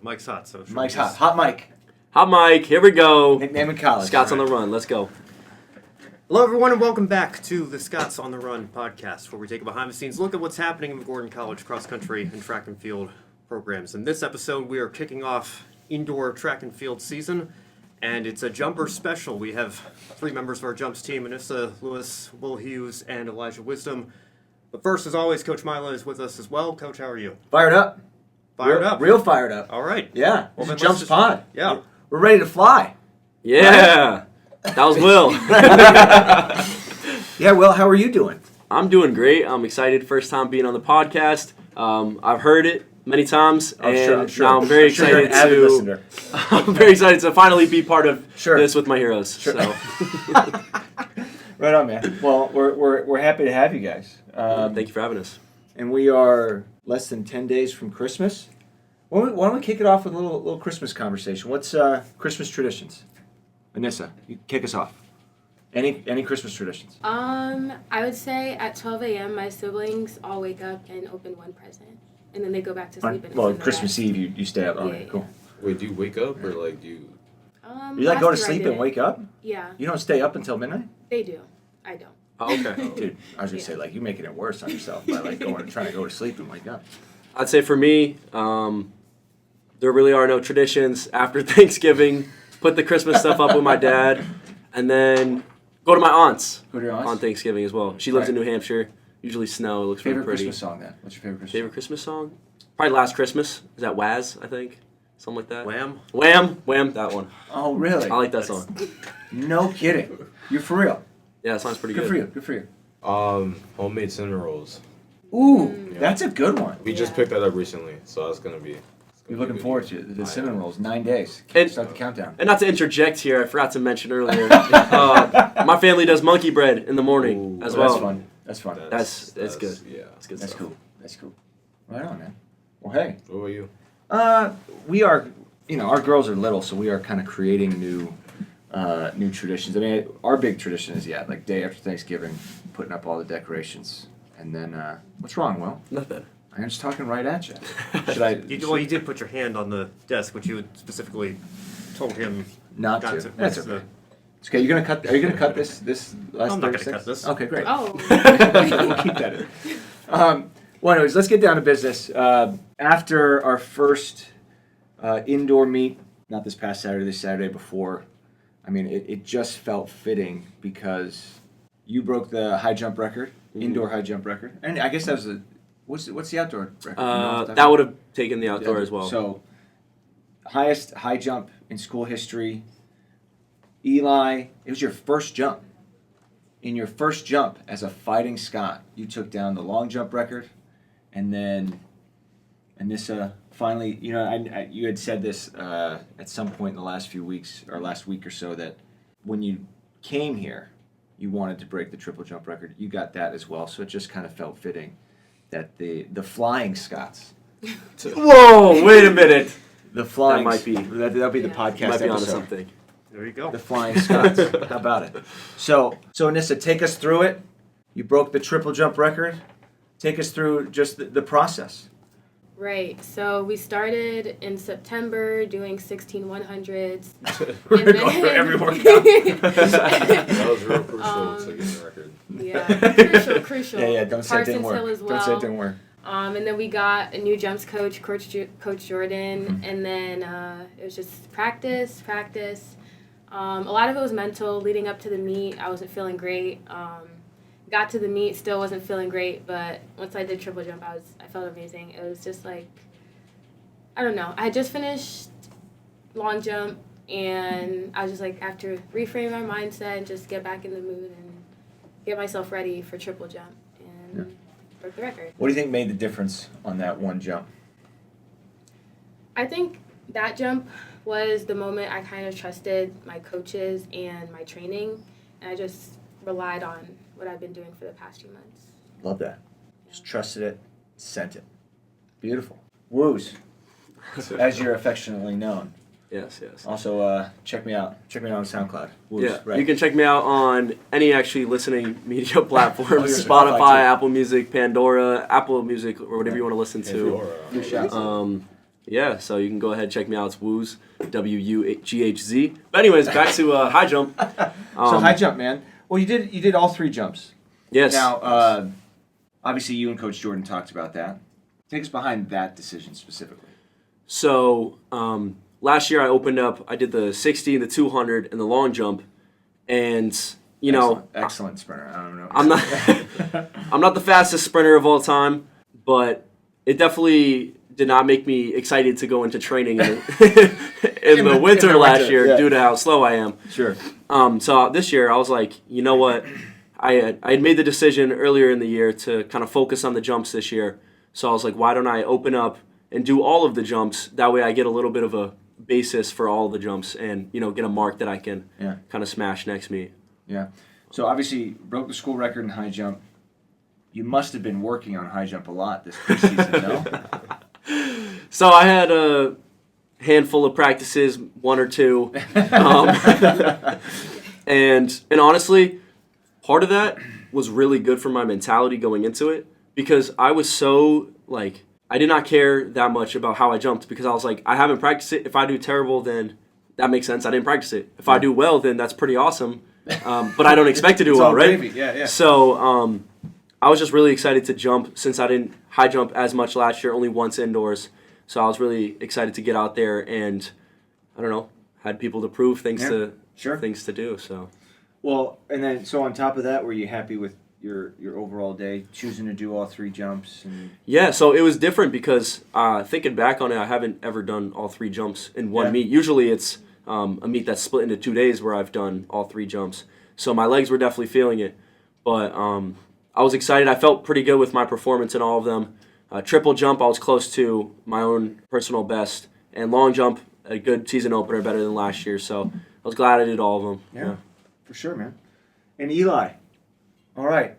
Mike's hot, so... Mike's hot. Hot Mike. Hot Mike, here we go. Nickname in college. Scots on the run, let's go. Hello, everyone, and welcome back to the Scots on the Run podcast, where we take a behind-the-scenes look at what's happening in the Gordon College cross-country and track and field programs. In this episode, we are kicking off indoor track and field season, and it's a jumper special. We have 3 members of our jumps team, Anissa Lewis, Will Hughes, and Elijah Wisdom. But first, as always, Coach Mila is with us as well. Coach, how are you? Fired up. Fired up? Real fired up. All right. Yeah. Well, then Jumps pod. Yeah. We're ready to fly. Yeah, that was Will. Yeah, Will, how are you doing? I'm doing great. I'm excited. First time being on the podcast. I've heard it many times, and now I'm very excited I'm very excited to finally be part of this with my heroes. Sure. So. Right on, man. Well, we're happy to have you guys. Thank you for having us. And we are less than 10 days from Christmas. Why don't we kick it off with a little Christmas conversation? What's Christmas traditions? Anissa, you kick us off. Any Christmas traditions? I would say at 12 a.m. my siblings all wake up and open one present, and then they go back to sleep. Well, Christmas Eve you stay up. Okay, cool. Wait, do you wake up or like do you? You like go to sleep and wake up? Yeah. You don't stay up until midnight? They do. I don't. Oh, okay. Dude, I was gonna say you're making it worse on yourself by trying to go to sleep and wake up. I'd say for me, there really are no traditions. After Thanksgiving, put the Christmas stuff up with my dad, and then go to my aunt's. Go to your aunt's? On Thanksgiving as well. She lives in New Hampshire. Usually snow. It looks really pretty. Favorite Christmas song then? What's your favorite Christmas Favorite Christmas song? Probably Last Christmas. Is that Waz, I think? Something like that. Wham, that one. Oh, really? I like that song. No kidding. You're for real? Yeah, that sounds pretty good. Good for you. Homemade cinnamon rolls. Ooh, that's a good one. We just picked that up recently, so that's gonna be. You're looking forward to the cinnamon rolls. 9 days. Start the countdown. And not to interject here, I forgot to mention earlier. My family does monkey bread in the morning as well. That's fun. That's good. Yeah, that's good. That's stuff. cool. That's cool. Right on, man. Well, hey. What about you? We are. Our girls are little, so we are kind of creating new traditions. I mean, our big tradition is like day after Thanksgiving, putting up all the decorations, and then what's wrong, Will? Nothing. I'm just talking right at you. Should I? You did put your hand on the desk, which you had specifically told him not to. That's okay. It's okay. Are you gonna cut this last? I'm not gonna cut this. Okay, great. Oh. We'll keep that in. Well, anyways, let's get down to business. After our first indoor meet, not this past Saturday, this Saturday before, I mean, it just felt fitting because you broke the high jump record, indoor high jump record, and I guess that was what's the outdoor record? That would have taken the outdoor as well. So, highest high jump in school history. Eli, it was your first jump. In your first jump as a fighting Scot, you took down the long jump record, and then Anissa finally, you had said this at some point in the last few weeks, or last week or so, that when you came here, you wanted to break the triple jump record. You got that as well, so it just kind of felt fitting that the flying Scots. Whoa! Wait a minute. The flying. That might be. That'll be the podcast might be episode. onto something. There you go. The flying Scots. How about it? So Anissa, take us through it. You broke the triple jump record. Take us through just the process. Right. So we started in September doing 16 100s. We're going to go for every workout. That was real crucial to get the record. Yeah, crucial. Yeah. Don't say it didn't work. Hill as well. Don't say it didn't work. And then we got a new jumps coach, Coach Jordan, and then it was just practice. A lot of it was mental. Leading up to the meet, I wasn't feeling great. Got to the meet, still wasn't feeling great, but once I did triple jump, I felt amazing. It was just like, I don't know. I had just finished long jump, and I was just like, I have to reframe my mindset and just get back in the mood and get myself ready for triple jump, and broke the record. What do you think made the difference on that one jump? I think that jump was the moment I kind of trusted my coaches and my training, and I just relied on what I've been doing for the past few months. Love that. Just trusted it, sent it. Beautiful. Woos, as you're affectionately known. Yes. Also, check me out. Check me out on SoundCloud. Woos, Yeah, right. You can check me out on any actually listening media platforms: Spotify, Spotify, Apple Music, Pandora, Apple Music, or whatever you want to listen to. New shots. Yeah, so you can go ahead and check me out. It's Wooghs, WUGHZ. But anyways, back to high jump. So high jump, man. Well, you did all 3 jumps. Yes. Now, obviously, you and Coach Jordan talked about that. Take us behind that decision specifically. So last year I did the 60, the 200, and the long jump, and excellent sprinter. I don't know. I'm not the fastest sprinter of all time, but it definitely did not make me excited to go into training in the winter last year due to how slow I am. Sure. So this year I was like, you know what? I had made the decision earlier in the year to kind of focus on the jumps this year. So I was like, why don't I open up and do all of the jumps? That way I get a little bit of a basis for all of the jumps and, get a mark that I can kind of smash next meet. Yeah. So obviously you broke the school record in high jump. You must have been working on high jump a lot this preseason, no? So I had a handful of practices, 1 or 2. And honestly, part of that was really good for my mentality going into it because I was so, I did not care that much about how I jumped because I was like, I haven't practiced it. If I do terrible, then that makes sense. I didn't practice it. If I do well, then that's pretty awesome. But I don't expect to do well, right? Gravy. Yeah. So I was just really excited to jump since I didn't high jump as much last year, only once indoors. So I was really excited to get out there and, I don't know, had people to prove things to do. So. Well, and then so on top of that, were you happy with your overall day, choosing to do all 3 jumps? Yeah, so it was different because thinking back on it, I haven't ever done all 3 jumps in one meet. Usually it's a meet that's split into 2 days where I've done all 3 jumps. So my legs were definitely feeling it. But I was excited. I felt pretty good with my performance in all of them. Triple jump, I was close to my own personal best. And long jump, a good season opener, better than last year. So I was glad I did all of them. Yeah. For sure, man. And Eli, all right.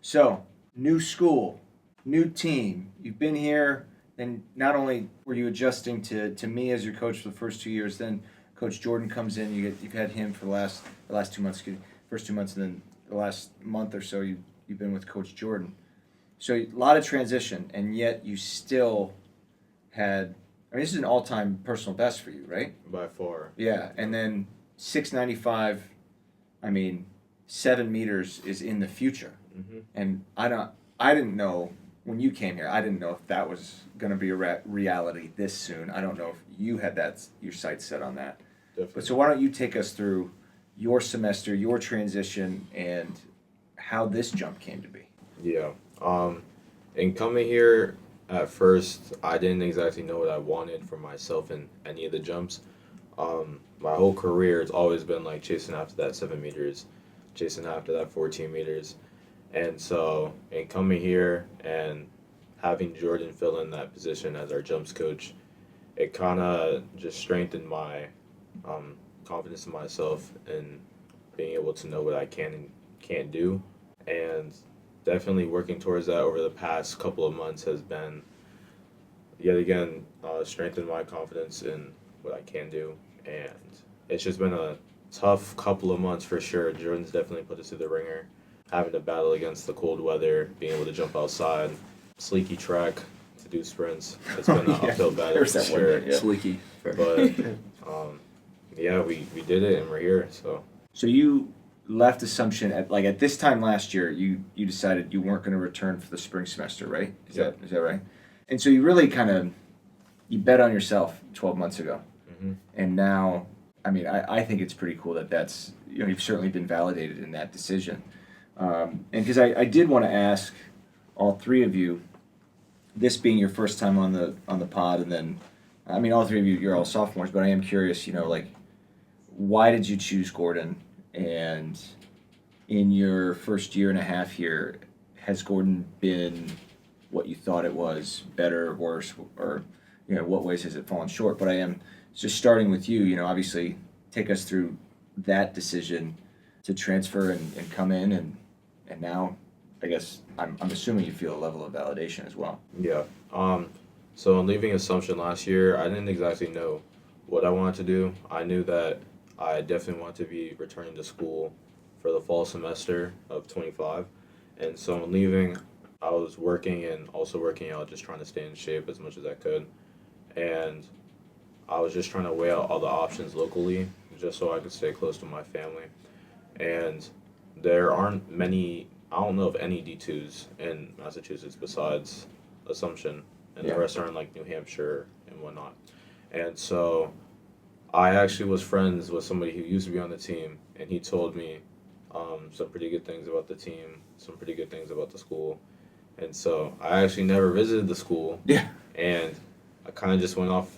So, new school, new team. You've been here, and not only were you adjusting to me as your coach for the first 2 years, then Coach Jordan comes in. You've had him for the last 2 months, first 2 months, and then the last month or so you've been with Coach Jordan. So a lot of transition, and yet you still had. I mean, this is an all-time personal best for you, right? By far. Yeah, and then 695. I mean, 7 meters is in the future, and I didn't know when you came here. I didn't know if that was going to be a reality this soon. I don't know if you had your sights set on that. Definitely. But so why don't you take us through your semester, your transition, and how this jump came to be? Yeah. In coming here, at first, I didn't exactly know what I wanted for myself in any of the jumps. My whole career, it's always been like chasing after that 7 meters, chasing after that 14 meters. And so in coming here and having Jordan fill in that position as our jumps coach, it kind of just strengthened my confidence in myself and being able to know what I can and can't do. And definitely working towards that over the past couple of months has been, yet again, strengthened my confidence in what I can do. And it's just been a tough couple of months for sure. Jordan's definitely put us through the ringer, having to battle against the cold weather, being able to jump outside, sleeky track to do sprints. It's been an uphill battle for sure. Sleeky. But yeah, we did it and we're here. So you left Assumption at this time last year. You decided you weren't going to return for the spring semester, right? Is that right? And so you really you bet on yourself 12 months ago. And now, I mean, I think it's pretty cool that's, you've certainly been validated in that decision. And because I did want to ask all 3 of you, this being your first time on the pod, and then, I mean, all 3 of you, you're all sophomores, but I am curious, why did you choose Gordon? And in your first year and a half here, has Gordon been what you thought it was, better, worse, or, what ways has it fallen short? But I am just starting with you, obviously take us through that decision to transfer and come in, and now I guess I'm assuming you feel a level of validation as well. Yeah. So in leaving Assumption last year, I didn't exactly know what I wanted to do. I knew that I definitely wanted to be returning to school for the fall semester of 25. And so in leaving, I was working and also working out, just trying to stay in shape as much as I could. and I was just trying to weigh out all the options locally just so I could stay close to my family. And there aren't many, I don't know of any D2s in Massachusetts besides Assumption, and the rest are in like New Hampshire and whatnot. And so I actually was friends with somebody who used to be on the team, and he told me some pretty good things about the team, some pretty good things about the school. And so I actually never visited the school. Yeah. And I kind of just went off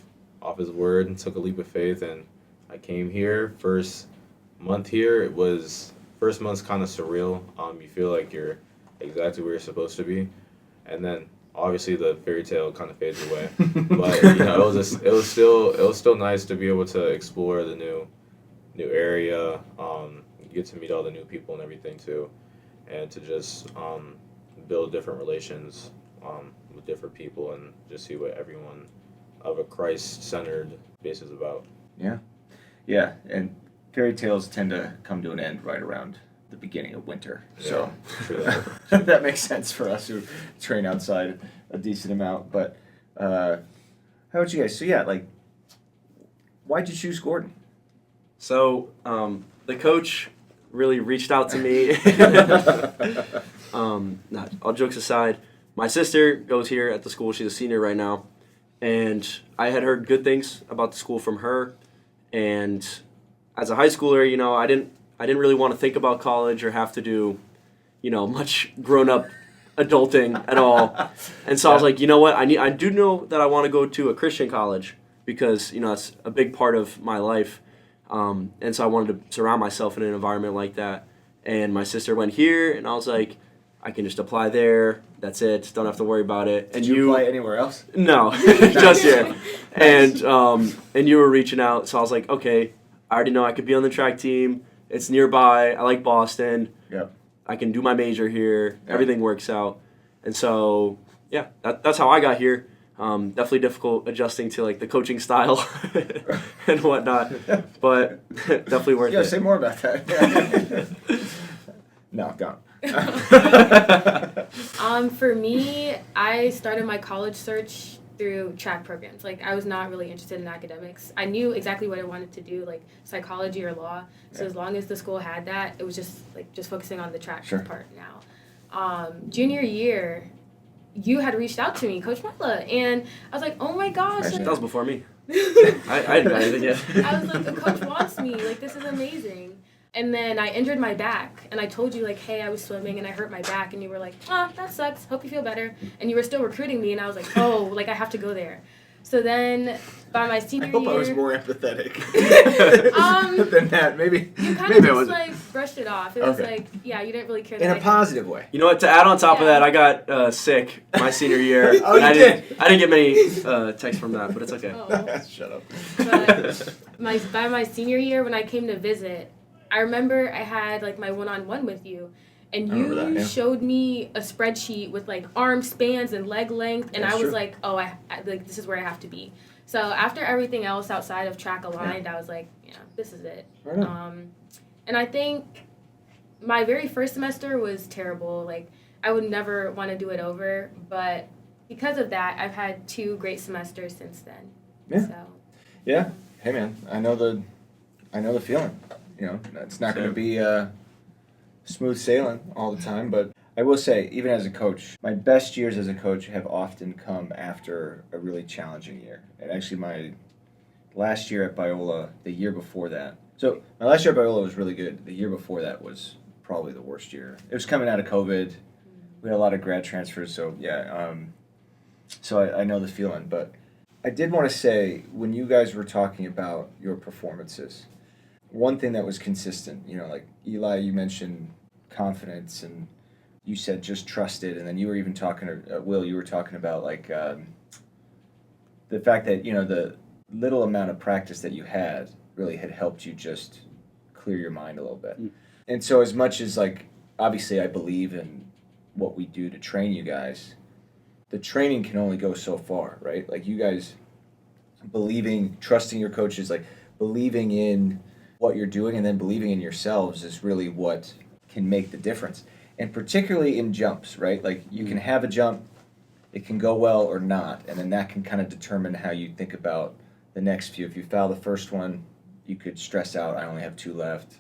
his word and took a leap of faith, and I came here. First month's kind of surreal. You feel like you're exactly where you're supposed to be, and then obviously the fairy tale kind of fades away. But it was still nice to be able to explore the new area, get to meet all the new people and everything too, and to just build different relations with different people and just see what everyone of a Christ-centered base is about. Yeah, and fairy tales tend to come to an end right around the beginning of winter. So that makes sense for us who train outside a decent amount. But how about you guys? So why'd you choose Gordon? So the coach really reached out to me. All jokes aside, my sister goes here at the school. She's a senior right now. And I had heard good things about the school from her. And as a high schooler, I didn't really want to think about college or have to do, much grown-up adulting at all. And so I was like, you know what? I do know that I want to go to a Christian college because, that's a big part of my life. And so I wanted to surround myself in an environment like that. And my sister went here, and I was like, I can just apply there. That's it. Don't have to worry about it. And Did you apply anywhere else? No, just here. And you were reaching out, so I was like, okay, I already know I could be on the track team. It's nearby. I like Boston. Yep. I can do my major here. Yep. Everything works out. And so, yeah, that's how I got here. Definitely difficult adjusting to like the coaching style and whatnot, but definitely worth it. Yeah, say more about that. No, go on. For me, I started my college search through track programs. Like, I was not really interested in academics. I knew exactly what I wanted to do, like psychology or law. So as long as the school had that, it was just focusing on the track part now. Junior year, you had reached out to me, Coach Mella, and I was like, oh my gosh. That was before me. I hadn't got anything yet. I was like, the coach wants me. Like, this is amazing. And then I injured my back, and I told you, like, hey, I was swimming, and I hurt my back, and you were like, that sucks. Hope you feel better. And you were still recruiting me, and I was like, oh, like, I have to go there. So then, by my senior year... I hope I was more empathetic than that. Maybe you kind of just, like, brushed it off. It was like, yeah, you didn't really care. In a positive way. You know what? To add on top of that, I got sick my senior year. Oh, you did? I didn't get many texts from that, but it's okay. Oh. Shut up. But by my senior year, when I came to visit, I remember I had, like, my one-on-one with you. And you showed me a spreadsheet with, like, arm spans and leg length, and I was like, oh, like, this is where I have to be. So after everything else outside of track aligned, I was like, yeah, this is it. Right. And I think my very first semester was terrible. Like, I would never want to do it over, but because of that, I've had 2 great semesters since then. Yeah. So. Yeah. Hey, man, I know the feeling. It's not going to be smooth sailing all the time, but I will say, even as a coach, my best years as a coach have often come after a really challenging year. And actually, my last year at Biola, the year before that. So my last year at Biola was really good. The year before that was probably the worst year. It was coming out of COVID. We had a lot of grad transfers, so yeah. So I know the feeling, but I did want to say, when you guys were talking about your performances, one thing that was consistent, like Eli, you mentioned confidence, and you said just trust it, and then you were even talking to Will, you were talking about like the fact that the little amount of practice that you had really had helped you just clear your mind a little bit. And so as much as, like, obviously I believe in what we do to train you guys, the training can only go so far, right? Like, you guys trusting your coaches, like believing in what you're doing and then believing in yourselves is really what can make the difference. And particularly in jumps, right? Like, you can have a jump it can go well or not, and then that can kind of determine how you think about the next few. If you foul the first one, you could stress out, I only have 2 left,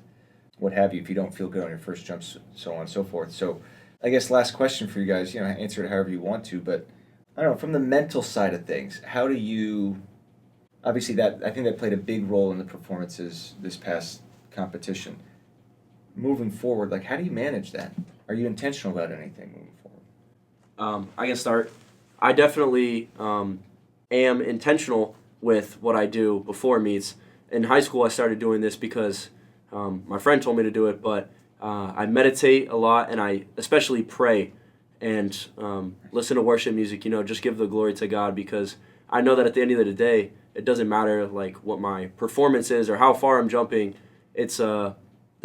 what have you, if you don't feel good on your first jumps, so on and so forth. So I guess last question for you guys, answer it however you want to, but I don't know, from the mental side of things, how do you, obviously I think that played a big role in the performances this past competition. Moving forward, like, how do you manage that? Are you intentional about anything moving forward? I can start. I definitely am intentional with what I do before meets. In high school, I started doing this because my friend told me to do it, but I meditate a lot, and I especially pray and listen to worship music, just give the glory to God, because I know that at the end of the day, it doesn't matter like what my performance is or how far I'm jumping. It's the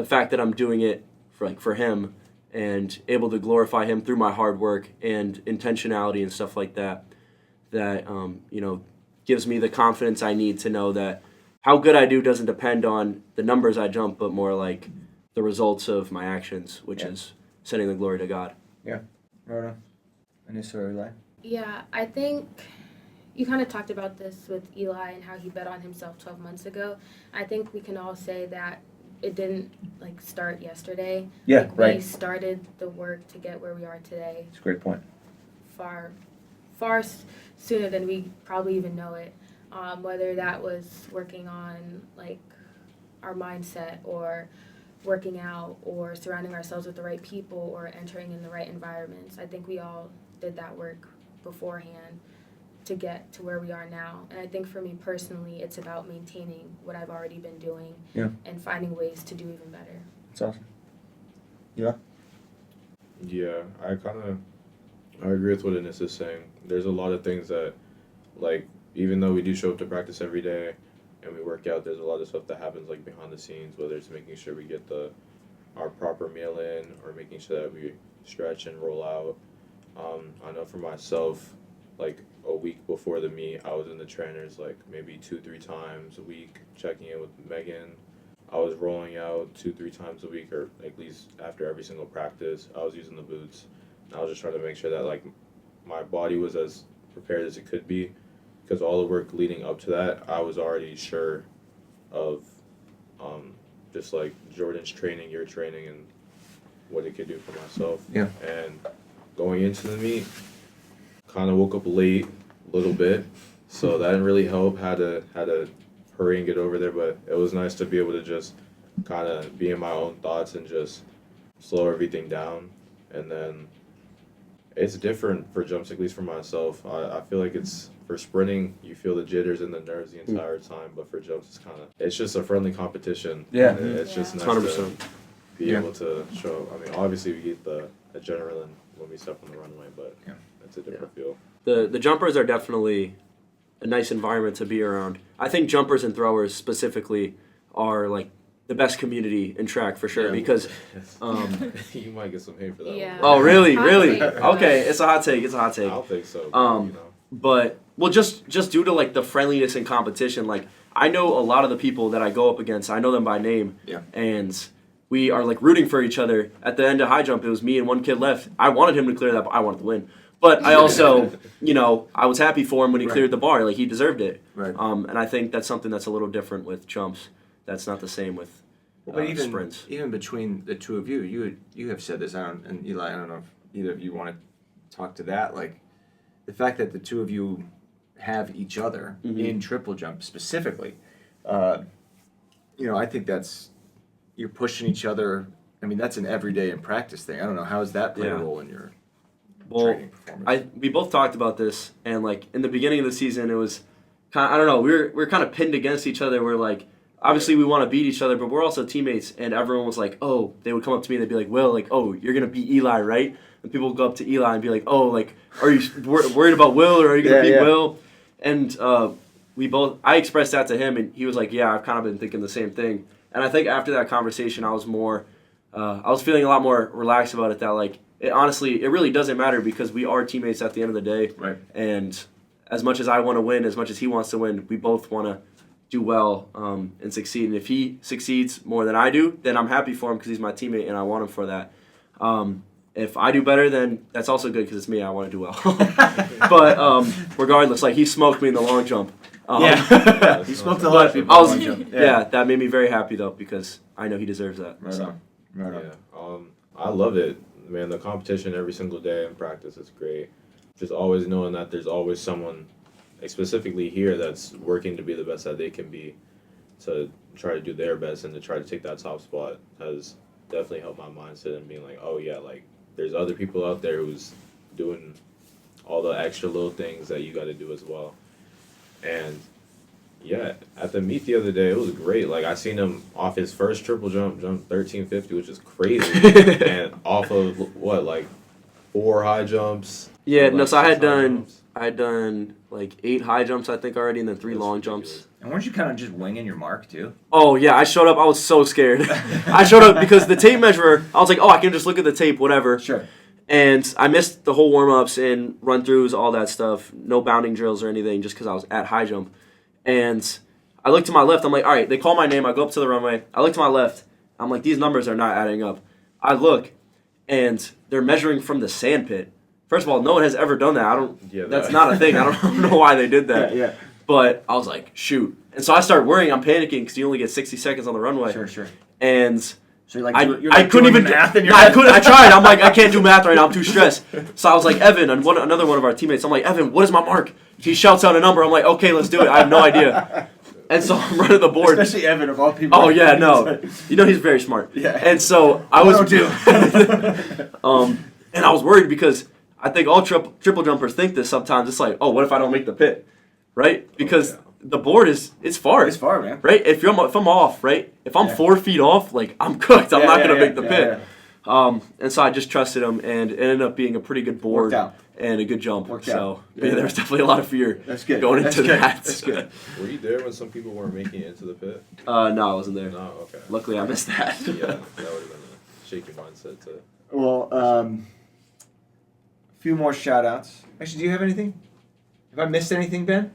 fact that I'm doing it for Him and able to glorify Him through my hard work and intentionality and stuff like that, gives me the confidence I need to know that how good I do doesn't depend on the numbers I jump, but more like the results of my actions, which is sending the glory to God. Yeah. Rhoda? Anissa or Eli? Yeah, I think you kind of talked about this with Eli and how he bet on himself 12 months ago. I think we can all say that it didn't start yesterday. Yeah, right. We started the work to get where we are today. It's a great point. Far sooner than we probably even know it. Whether that was working on our mindset, or working out, or surrounding ourselves with the right people, or entering in the right environments. I think we all did that work beforehand to get to where we are now. And I think for me personally, it's about maintaining what I've already been doing and finding ways to do even better. That's awesome. Yeah? Yeah, I agree with what Anissa is saying. There's a lot of things that, even though we do show up to practice every day and we work out, there's a lot of stuff that happens behind the scenes, whether it's making sure we get our proper meal in, or making sure that we stretch and roll out. I know for myself, a week before the meet, I was in the trainers maybe 2-3 times a week, checking in with Megan. I was rolling out 2-3 times a week, or at least after every single practice. I was using the boots. And I was just trying to make sure that my body was as prepared as it could be, because all the work leading up to that, I was already sure of just Jordan's training, your training, and what it could do for myself. Yeah. And going into the meet, kind of woke up late a little bit, so that didn't really help. Had to hurry and get over there, but it was nice to be able to just kind of be in my own thoughts and just slow everything down. And then it's different for jumps, at least for myself. I feel like it's, for sprinting, you feel the jitters and the nerves the entire time, but for jumps, it's just a friendly competition. Yeah. And it's just nice 100%. to be able to show. I mean, obviously we get the adrenaline when we step on the runway, but it's a different feel. The jumpers are definitely a nice environment to be around. I think jumpers and throwers specifically are the best community in track for sure, because you might get some hate for that. Yeah. One. Oh, really? Hot Really? take. Okay, it's a hot take. I don't think so. But just due to the friendliness and competition, I know a lot of the people that I go up against. I know them by name. Yeah. And we are rooting for each other. At the end of high jump, it was me and one kid left. I wanted him to clear that. I wanted to win. But I also, I was happy for him when he cleared the bar. He deserved it. Right. And I think that's something that's a little different with jumps. That's not the same with sprints. Even between the two of you have said this. And Eli, I don't know if either of you want to talk to that. The fact that the two of you have each other in triple jump specifically, I think you're pushing each other. I mean, that's an everyday in practice thing. I don't know, how does that play a role in your training performance? We both talked about this, and in the beginning of the season, it was I don't know, we were kind of pinned against each other. We're obviously we want to beat each other, but we're also teammates, and everyone was oh, they would come up to me and they'd be like, Will, oh, you're gonna beat Eli, right? And people would go up to Eli and be like, oh, are you worried about Will, or are you gonna beat Will? And I expressed that to him, and he was like, yeah, I've kind of been thinking the same thing. And I think after that conversation, I was feeling a lot more relaxed about it, that it really doesn't matter, because we are teammates at the end of the day. Right. And as much as I want to win, as much as he wants to win, we both want to do well and succeed. And if he succeeds more than I do, then I'm happy for him, because he's my teammate and I want him for that. If I do better, then that's also good because it's me. I want to do well. But regardless, like he smoked me in the long jump. He smoked a lot of people. Yeah, that made me very happy though because I know he deserves that. Right on. Yeah, I love it, man. The competition every single day in practice is great. Just always knowing that there's always someone, specifically here, that's working to be the best that they can be, to try to do their best and to try to take that top spot has definitely helped my mindset and being like, oh yeah, like there's other people out there who's doing all the extra little things that you got to do as well. And yeah, at the meet the other day, it was great. Like I seen him off his first triple jump 1350, which is crazy, and off of what, like 4 high jumps. Yeah, like no. So I had jumps. done like 8 high jumps I think already, and then 3 long jumps. And weren't you kind of just winging your mark too? Oh yeah, I showed up. I was so scared. I showed up because the tape measurer. I was like, oh, I can just look at the tape, whatever. Sure. And I missed the whole warm-ups and run-throughs, all that stuff. No bounding drills or anything, just because I was at high jump. And I look to my left. I'm like, all right, they call my name. I go up to the runway. I look to my left. I'm like, these numbers are not adding up. I look, and they're measuring from the sand pit. First of all, no one has ever done that. That's not a thing. I don't know why they did that. Yeah. But I was like, shoot. And so I started worrying. I'm panicking because you only get 60 seconds on the runway. Sure. And So you're I couldn't even math in your head. I tried. I'm like, I can't do math right now. I'm too stressed. So I was like, Evan, and another one of our teammates. I'm like, Evan, what is my mark? He shouts out a number. I'm like, okay, let's do it. I have no idea. And so I'm running the board. Especially Evan of all people. Oh yeah, no. You know he's very smart. Yeah. And so I was and I was worried because I think all triple jumpers think this sometimes. It's like, oh, what if I don't make the pit, right? Because the board it's far. It's far, man. Right? If I'm off, right? If I'm 4 feet off, like I'm cooked. I'm not gonna make the pit. Yeah. And so I just trusted him, and it ended up being a pretty good board and a good jump. Worked so out. there was definitely a lot of fear going into that. That's good. Were you there when some people weren't making it into the pit? No, I wasn't there. No, okay. Luckily, I missed that. Yeah, that would have been a shaky mindset to. Well, a few more shout-outs. Actually, do you have anything? Have I missed anything, Ben?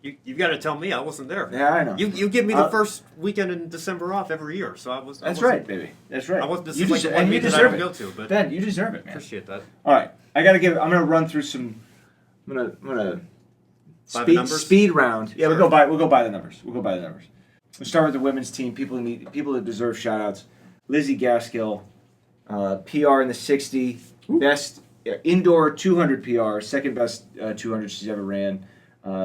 You've got to tell me. I wasn't there. Yeah, I know. You give me the first weekend in December off every year, so I was. That's right, baby. That's right. I wasn't. This you is like the one meet that I don't go to, but Ben, you deserve it, man. Appreciate that. All right, I'm gonna run through some. I'm gonna speed round. Yeah, Sure. we'll go by the numbers. We'll start with the women's team. People that deserve shout-outs. Lizzie Gaskill, PR in the 60, best indoor 200 PR, second best 200 she's ever ran.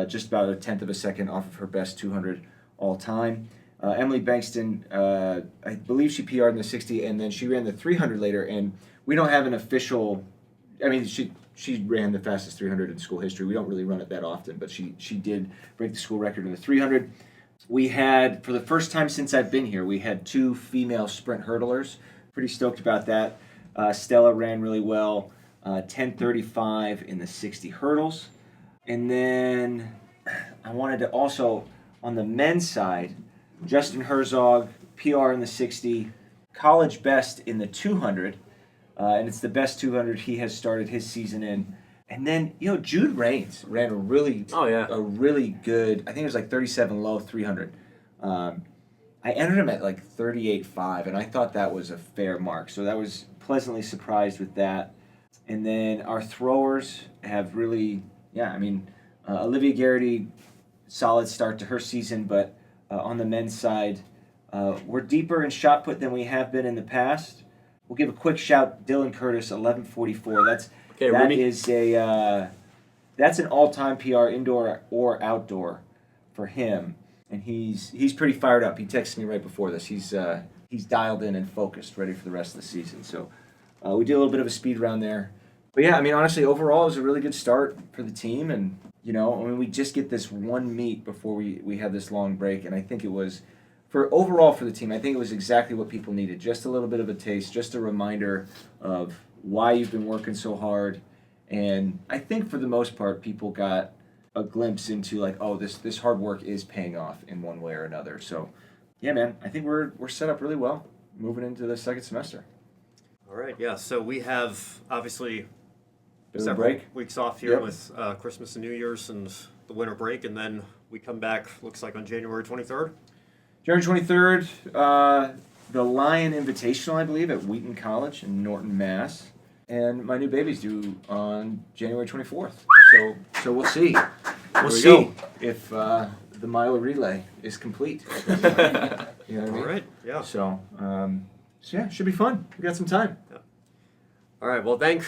Just about 1/10 of a second off of her best 200 all time. Emily Bankston, I believe she PR'd in the 60, and then she ran the 300 later. And we don't have an official. I mean, she ran the fastest 300 in school history. We don't really run it that often, but she did break the school record in the 300. We had, for the first time since I've been here, we had 2 female sprint hurdlers. Pretty stoked about that. Stella ran really well, 10:35 in the 60 hurdles. And then I wanted to also, on the men's side, Justin Herzog, PR in the 60, college best in the 200, and it's the best 200 he has started his season in. And then, Jude Raines ran a really good, I think it was like 37 low 300. I entered him at like 38.5, and I thought that was a fair mark. So that was pleasantly surprised with that. And then our throwers have really... Yeah, I mean, Olivia Garrity, solid start to her season, but on the men's side, we're deeper in shot put than we have been in the past. We'll give a quick shout, Dylan Curtis, 11:44. That's an all-time PR, indoor or outdoor, for him, and he's pretty fired up. He texted me right before this. He's dialed in and focused, ready for the rest of the season. So we did a little bit of a speed round there. But yeah, I mean, honestly, overall, it was a really good start for the team. And, we just get this one meet before we have this long break. And I think it was, overall for the team, I think it was exactly what people needed. Just a little bit of a taste, just a reminder of why you've been working so hard. And I think for the most part, people got a glimpse into like, oh, this hard work is paying off in one way or another. So, yeah, man, I think we're set up really well moving into the second semester. All right, yeah. So we have obviously Several weeks off here with Christmas and New Year's and the winter break, and then we come back, looks like on January 23rd. January 23rd, the Lion Invitational, I believe, at Wheaton College in Norton, Mass. And my new baby's due on January 24th. So we'll see. We'll see go. if the mile relay is complete. You know what I mean? All right. Yeah. So yeah, should be fun. We got some time. Yeah. All right. Well, thank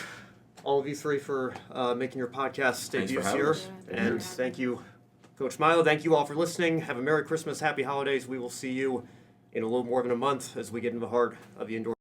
all of you three for making your podcast debuts here. And thank you, Coach Milo. Thank you all for listening. Have a Merry Christmas, Happy Holidays. We will see you in a little more than a month as we get into the heart of the indoor.